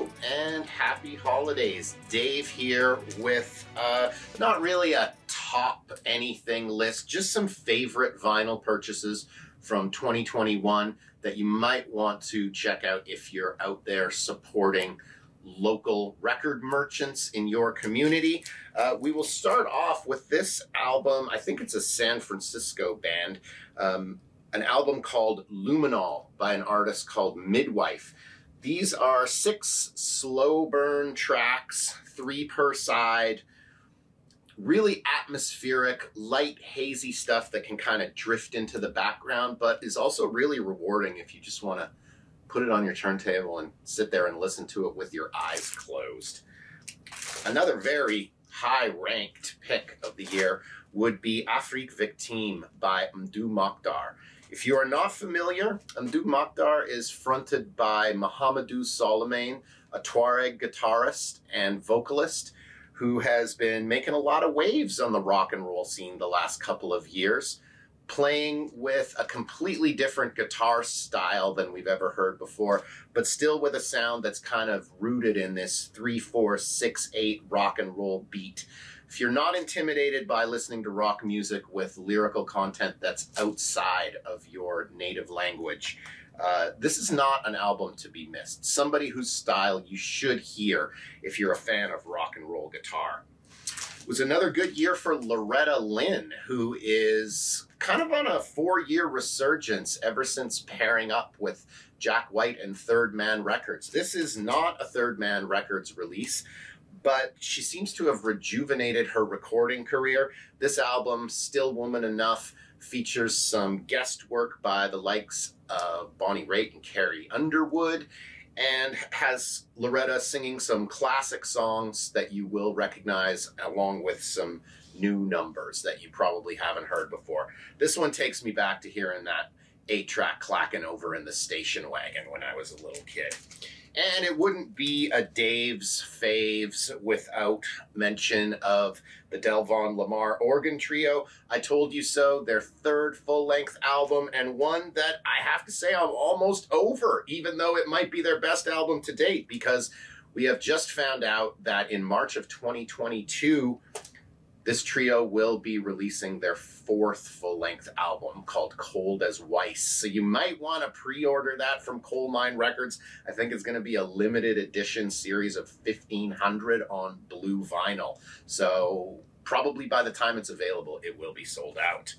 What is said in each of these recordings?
Hello and happy holidays. Dave here with not really a top anything list, just some favorite vinyl purchases from 2021 that you might want to check out if you're out there supporting local record merchants in your community. We will start off with this album. I think it's a San Francisco band, an album called Luminol by an artist called Midwife. These are 6 slow burn tracks, 3 per side, really atmospheric, light, hazy stuff that can kind of drift into the background, but is also really rewarding if you just want to put it on your turntable and sit there and listen to it with your eyes closed. Another very high-ranked pick of the year would be Afrique Victime by Mdou Mokhtar. If you are not familiar, Mdou Mokhtar is fronted by Mohamedou Souleymane, a Tuareg guitarist and vocalist who has been making a lot of waves on the rock and roll scene the last couple of years, playing with a completely different guitar style than we've ever heard before, but still with a sound that's kind of rooted in this 3/4/6/8 rock and roll beat. If you're not intimidated by listening to rock music with lyrical content that's outside of your native language, this is not an album to be missed. Somebody whose style you should hear if you're a fan of rock and roll guitar. It was another good year for Loretta Lynn, who is kind of on a 4-year resurgence ever since pairing up with Jack White and Third Man Records. This is not a Third Man Records release, but she seems to have rejuvenated her recording career. This album, Still Woman Enough, features some guest work by the likes of Bonnie Raitt and Carrie Underwood, and has Loretta singing some classic songs that you will recognize, along with some new numbers that you probably haven't heard before. This one takes me back to hearing that 8-track clacking over in the station wagon when I was a little kid. And it wouldn't be a Dave's Favz without mention of the Delvon Lamar Organ Trio. I Told You So, their 3rd full-length album, and one that I have to say I'm almost over, even though it might be their best album to date, because we have just found out that in March of 2022, this trio will be releasing their 4th full-length album called As Weiss. So you might want to pre-order that from Coal Mine Records. I think it's going to be a limited edition series of 1,500 on blue vinyl. So probably by the time it's available, it will be sold out.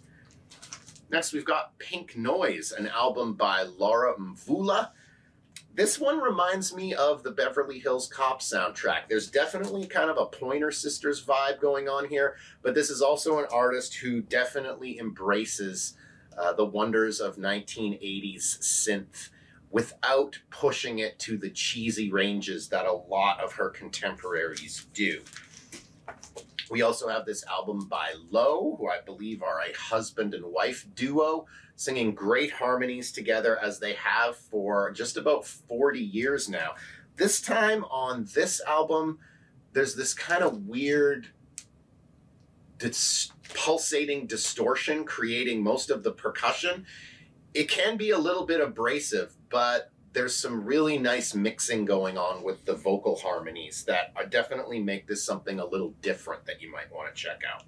Next, we've got Pink Noise, an album by Laura Mvula. This one reminds me of the Beverly Hills Cop soundtrack. There's definitely kind of a Pointer Sisters vibe going on here, but this is also an artist who definitely embraces the wonders of 1980s synth without pushing it to the cheesy ranges that a lot of her contemporaries do. We also have this album by Lowe, who I believe are a husband and wife duo, singing great harmonies together as they have for just about 40 years now. This time on this album, there's this kind of weird pulsating distortion creating most of the percussion. It can be a little bit abrasive, but there's some really nice mixing going on with the vocal harmonies that definitely make this something a little different that you might want to check out.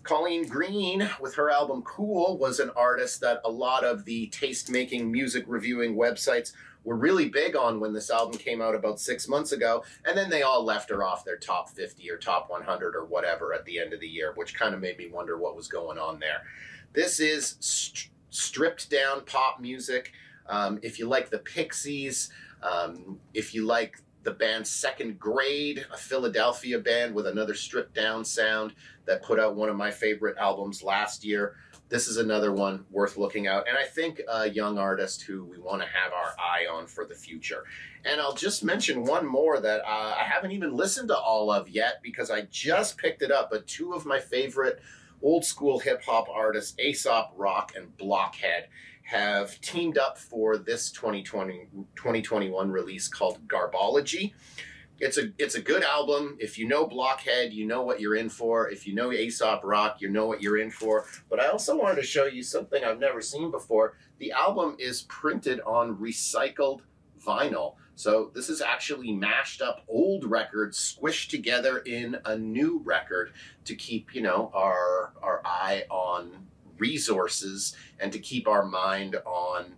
Colleen Green, with her album Cool, was an artist that a lot of the taste-making, music reviewing websites were really big on when this album came out about 6 months ago, and then they all left her off their top 50 or top 100 or whatever at the end of the year, which kind of made me wonder what was going on there. This is stripped-down pop music. If you like the Pixies, if you like the band Second Grade, a Philadelphia band with another stripped-down sound that put out one of my favorite albums last year, this is another one worth looking out. And I think a young artist who we want to have our eye on for the future. And I'll just mention one more that I haven't even listened to all of yet because I just picked it up, but 2 of my favorite old-school hip-hop artists, Aesop Rock and Blockhead, have teamed up for this 2021 release called Garbology. It's a good album. If you know Blockhead, you know what you're in for. If you know Aesop Rock, you know what you're in for. But I also wanted to show you something I've never seen before. The album is printed on recycled vinyl. So this is actually mashed up old records squished together in a new record to keep, you know, our eye on resources and to keep our mind on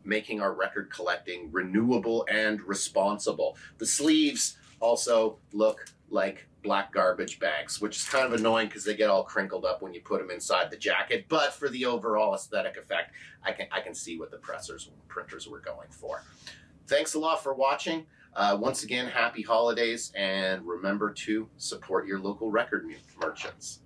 making our record collecting renewable and responsible. The sleeves also look like black garbage bags, which is kind of annoying because they get all crinkled up when you put them inside the jacket, but for the overall aesthetic effect, I can see what the printers were going for. Thanks a lot for watching. Once again, happy holidays, and remember to support your local record merchants.